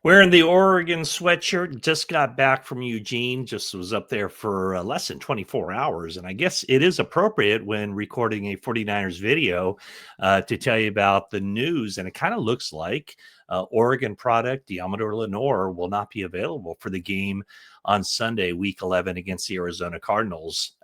Wearing the Oregon sweatshirt, just got back from Eugene, just was up there for less than 24 hours. And I guess it is appropriate when recording a 49ers video to tell you about the news. And it kind of looks like Oregon product, Deommodore Lenoir, will not be available for the game on Sunday, week 11, against the Arizona Cardinals.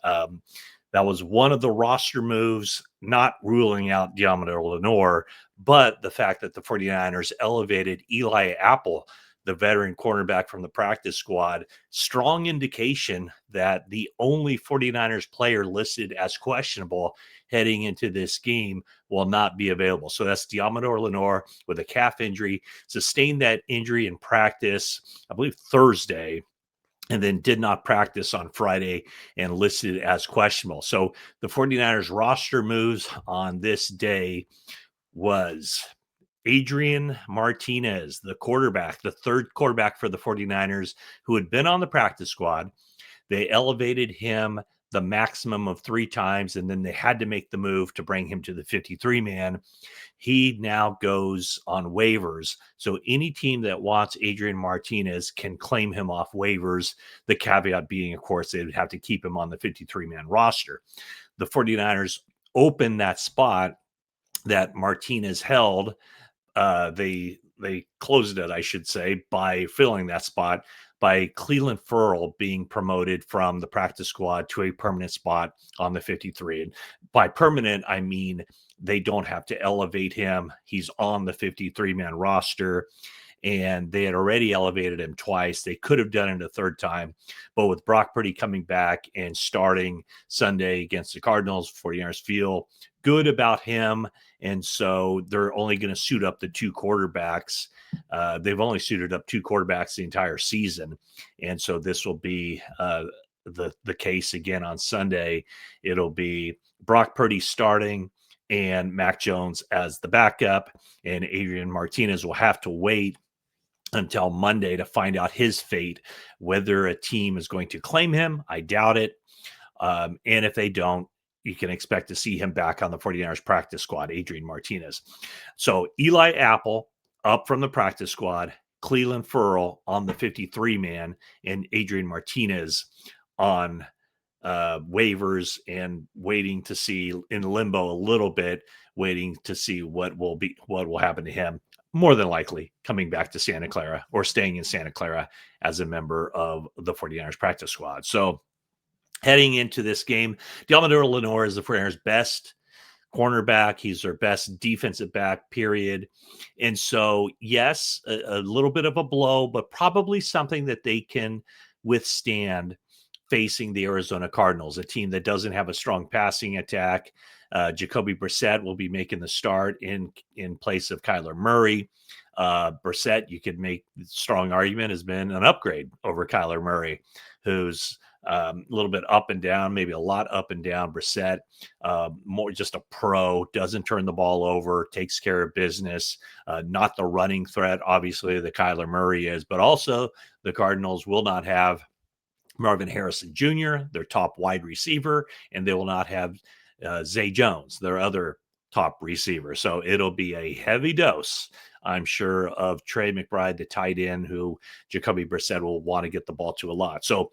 That was one of the roster moves, not ruling out Deommodore Lenoir, but the fact that the 49ers elevated Eli Apple, the veteran cornerback from the practice squad, strong indication that the only 49ers player listed as questionable heading into this game will not be available. So that's Deommodore Lenoir with a calf injury, sustained that injury in practice, I believe Thursday, and then did not practice on Friday and listed as questionable. So the 49ers roster moves on this day was Adrian Martinez, the quarterback, the third quarterback for the 49ers, who had been on the practice squad. They elevated him the maximum of 3 times, and then they had to make the move to bring him to the 53 man. He now goes on waivers. So any team that wants Adrian Martinez can claim him off waivers. The caveat being, of course, they would have to keep him on the 53 man roster. The 49ers opened that spot that Martinez held. They closed it, I should say, by filling that spot by Cleveland Ferrell being promoted from the practice squad to a permanent spot on the 53. And by permanent, I mean they don't have to elevate him. He's on the 53-man roster, and they had already elevated him twice. They could have done it a third time, but with Brock Purdy coming back and starting Sunday against the Cardinals, 49ers feel good about him, and so they're only going to suit up the 2 quarterbacks. They've only suited up 2 quarterbacks the entire season, and so this will be the case again on Sunday. It'll be Brock Purdy starting and Mac Jones as the backup, and Adrian Martinez will have to wait until Monday to find out his fate, whether a team is going to claim him. I doubt it. And if they don't, you can expect to see him back on the 49ers practice squad, Adrian Martinez. So Eli Apple up from the practice squad, Cleveland Ferrell on the 53 man, and Adrian Martinez on waivers and waiting to see in limbo a little bit, waiting to see what will happen to him. More than likely coming back to Santa Clara or staying in Santa Clara as a member of the 49ers practice squad. So heading into this game, Deommodore Lenoir is the 49ers' best cornerback. He's their best defensive back, period. And so, yes, a little bit of a blow, but probably something that they can withstand facing the Arizona Cardinals, a team that doesn't have a strong passing attack. Jacoby Brissett will be making the start in place of Kyler Murray. Brissett, you could make the strong argument, has been an upgrade over Kyler Murray, who's a little bit up and down, maybe a lot up and down. Brissett, more just a pro, doesn't turn the ball over, takes care of business. Not the running threat, obviously, that Kyler Murray is, but also the Cardinals will not have Marvin Harrison Jr., their top wide receiver, and they will not have Zay Jones, their other top receiver. So it'll be a heavy dose, I'm sure, of Trey McBride, the tight end, who Jacoby Brissett will want to get the ball to a lot. So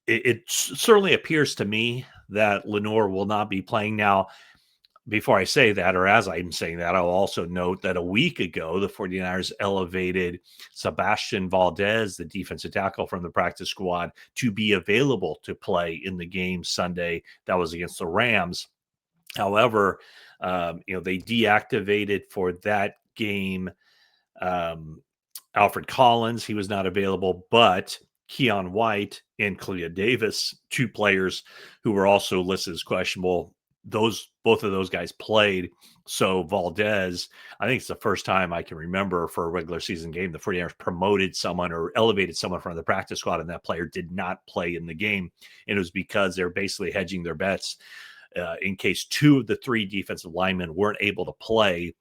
it certainly appears to me that Lenoir will not be playing. Now, before I say that, or as I'm saying that, I'll also note that a week ago, the 49ers elevated Sebastian Valdez, the defensive tackle from the practice squad, to be available to play in the game Sunday. That was against the Rams. However, they deactivated for that game Alfred Collins. He was not available, but Keon White and Kalia Davis, 2 players who were also listed as questionable, both of those guys played. So Valdez, I think it's the first time I can remember for a regular season game the 49ers promoted someone or elevated someone from the practice squad, and that player did not play in the game. And it was because they're basically hedging their bets. In case 2 of the 3 defensive linemen weren't able to play,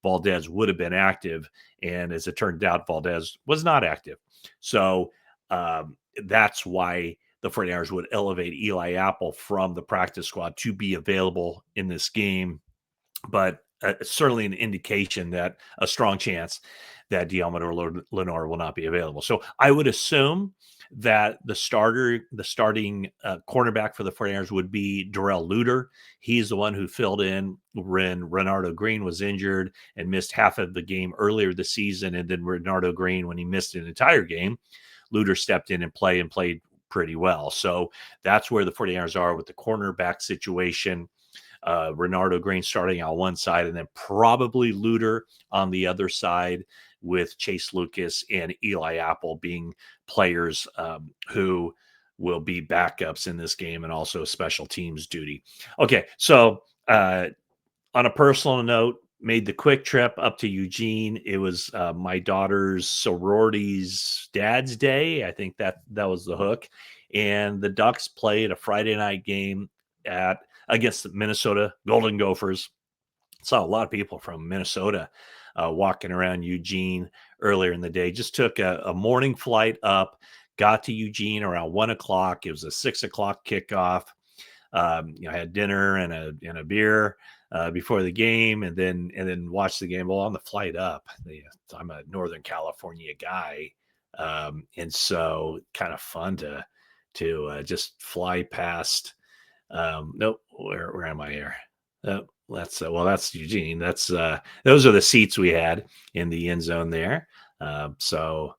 Valdez would have been active. And as it turned out, Valdez was not active. So that's why the 49ers would elevate Eli Apple from the practice squad to be available in this game. But certainly an indication that a strong chance that Deommodore Lenoir will not be available. So I would assume that the starting cornerback for the 49ers would be Darrell Luter. He's the one who filled in when Renardo Green was injured and missed half of the game earlier this season. And then Renardo Green, when he missed an entire game, Luter stepped in and played pretty well. So that's where the 49ers are with the cornerback situation. Renardo Green starting on one side, and then probably Luter on the other side, with Chase Lucas and Eli Apple being players who will be backups in this game, and also special teams duty. Okay, so on a personal note, made the quick trip up to Eugene. It was my daughter's sorority's dad's day. I think that was the hook. And the Ducks played a Friday night game against the Minnesota Golden Gophers. Saw a lot of people from Minnesota walking around Eugene earlier in the day. Just took a morning flight up, got to Eugene around 1:00. It was a 6:00 kickoff. I had dinner and a beer before the game, and then watched the game. Well, on the flight up, I'm a Northern California guy, and so kind of fun to just fly past. Nope, where am I here? That's Eugene. Those are the seats we had in the end zone there. So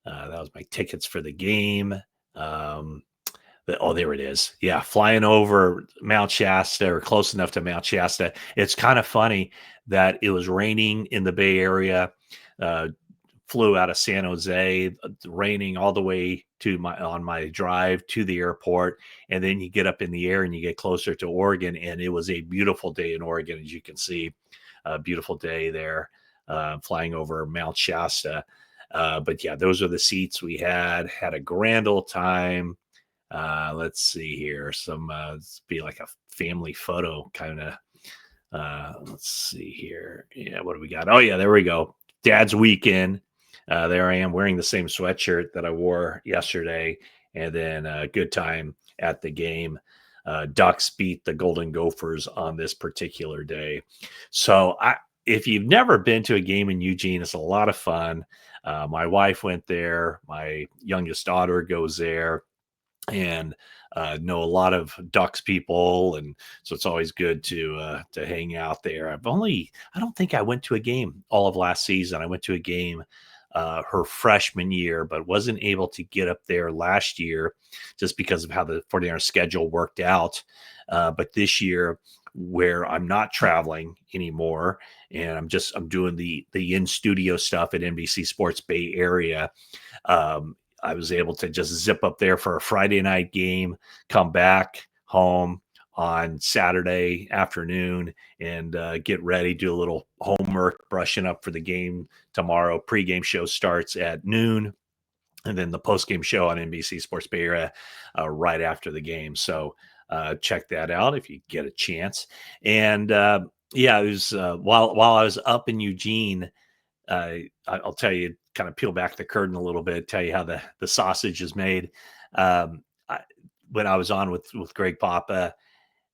that was my tickets for the game. There it is. Yeah, flying over Mount Shasta, or close enough to Mount Shasta. It's kind of funny that it was raining in the Bay Area. Flew out of San Jose, raining all the way on my drive to the airport, and then you get up in the air and you get closer to Oregon, and it was a beautiful day in Oregon, as you can see. A beautiful day there, flying over Mount Shasta. But yeah, those are the seats we had. Had a grand old time. Let's see here. Be like a family photo kind of. Let's see here. Yeah, what do we got? Oh yeah, there we go. Dad's weekend. There I am wearing the same sweatshirt that I wore yesterday, and then a good time at the game. Ducks beat the Golden Gophers on this particular day. So if you've never been to a game in Eugene, it's a lot of fun. My wife went there. My youngest daughter goes there, and know a lot of Ducks people, and so it's always good to hang out there. I don't think I went to a game all of last season. I went to a game her freshman year, but wasn't able to get up there last year just because of how the 49ers schedule worked out. But this year, where I'm not traveling anymore, and I'm doing the in-studio stuff at NBC Sports Bay Area, I was able to just zip up there for a Friday night game, come back home on Saturday afternoon, and get ready, do a little homework, brushing up for the game tomorrow. Pre-game show starts at noon, and then the post-game show on NBC Sports Bay Area right after the game. So check that out if you get a chance. And yeah, it was while I was up in Eugene, I'll tell you, kind of peel back the curtain a little bit, tell you how the sausage is made. When I was on with Greg Papa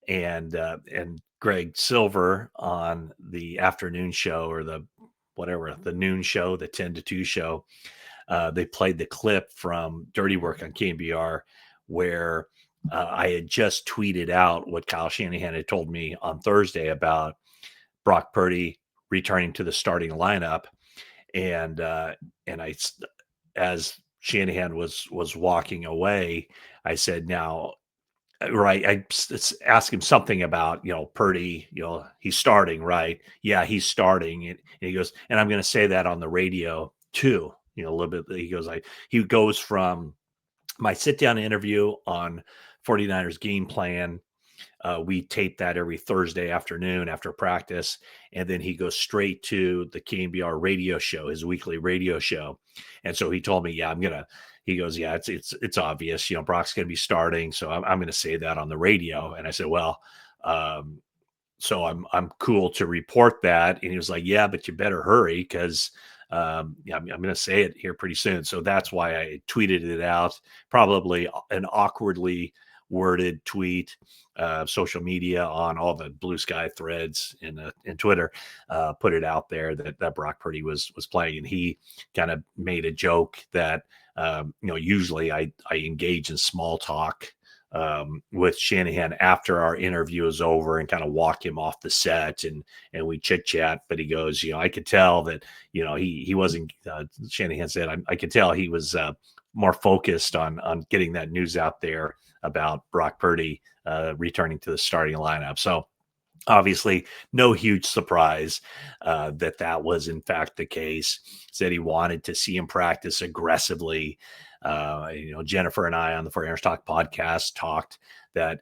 and Greg Silver on the afternoon show, or the noon show, the 10 to 2 show, they played the clip from Dirty Work on KNBR, where I had just tweeted out what Kyle Shanahan had told me on Thursday about Brock Purdy returning to the starting lineup. And as Shanahan was walking away, I said, now, right, I asked him something about, Purdy, he's starting, right? Yeah, he's starting. And he goes, and I'm going to say that on the radio too, a little bit. He goes from my sit down interview on 49ers game plan. We tape that every Thursday afternoon after practice, and then he goes straight to the KNBR radio show, his weekly radio show. And so he told me, yeah, he goes, yeah, it's obvious, Brock's going to be starting, so I'm going to say that on the radio. And I said, well, so I'm cool to report that. And he was like, yeah, but you better hurry, because I'm going to say it here pretty soon. So that's why I tweeted it out, probably an awkwardly worded tweet, social media on all the Blue Sky threads in Twitter, put it out there that Brock Purdy was playing, and he kind of made a joke that usually I engage in small talk with Shanahan after our interview is over and kind of walk him off the set and we chit chat. But he goes, I could tell that he wasn't. Shanahan said I could tell he was more focused on getting that news out there about Brock Purdy returning to the starting lineup. So obviously, no huge surprise that was in fact the case. Said he wanted to see him practice aggressively. Jennifer and I on the 49ers Talk podcast talked that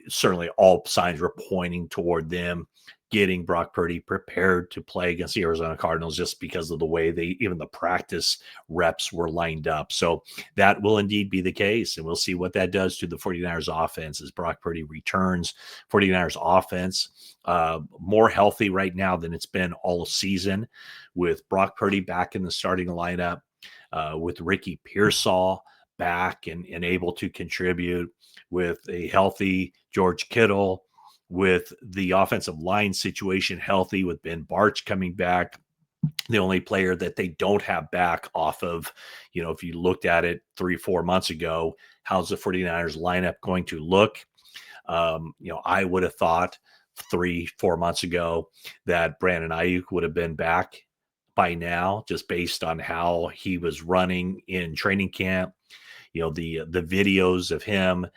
certainly all signs were pointing toward them getting Brock Purdy prepared to play against the Arizona Cardinals just because of the way even the practice reps were lined up. So that will indeed be the case. And we'll see what that does to the 49ers offense as Brock Purdy returns. 49ers offense more healthy right now than it's been all season, with Brock Purdy back in the starting lineup, with Ricky Pearsall back and able to contribute, with a healthy George Kittle, with the offensive line situation healthy, with Ben Barch coming back. The only player that they don't have back off of, if you looked at it 3-4 months ago, how's the 49ers lineup going to look? I would have thought 3-4 months ago that Brandon Ayuk would have been back by now, just based on how he was running in training camp. The videos of him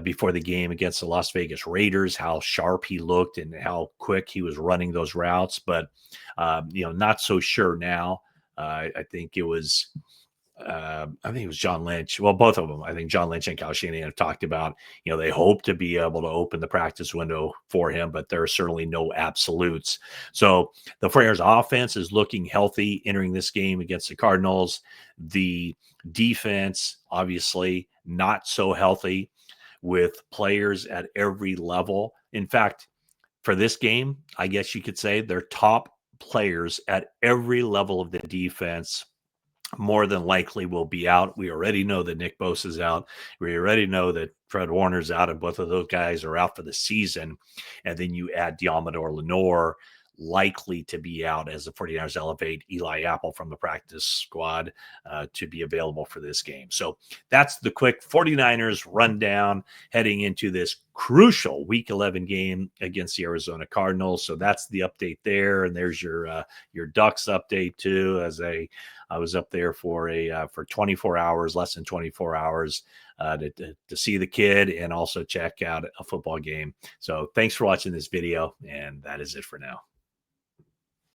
before the game against the Las Vegas Raiders, how sharp he looked and how quick he was running those routes. But, not so sure now. I think it was John Lynch. Well, both of them. I think John Lynch and Kyle Shanahan have talked about, they hope to be able to open the practice window for him, but there are certainly no absolutes. So the 49ers offense is looking healthy entering this game against the Cardinals. The defense, obviously, not so healthy, with players at every level. In fact, for this game, I guess you could say their top players at every level of the defense more than likely will be out. We already know that Nick Bosa's out. We already know that Fred Warner's out, and both of those guys are out for the season. And then you add Deommodore, Lenoir, likely to be out as the 49ers elevate Eli Apple from the practice squad to be available for this game. So that's the quick 49ers rundown heading into this crucial Week 11 game against the Arizona Cardinals. So that's the update there, and there's your Ducks update too. As I was up there for 24 hours, less than 24 hours, to see the kid and also check out a football game. So thanks for watching this video, and that is it for now.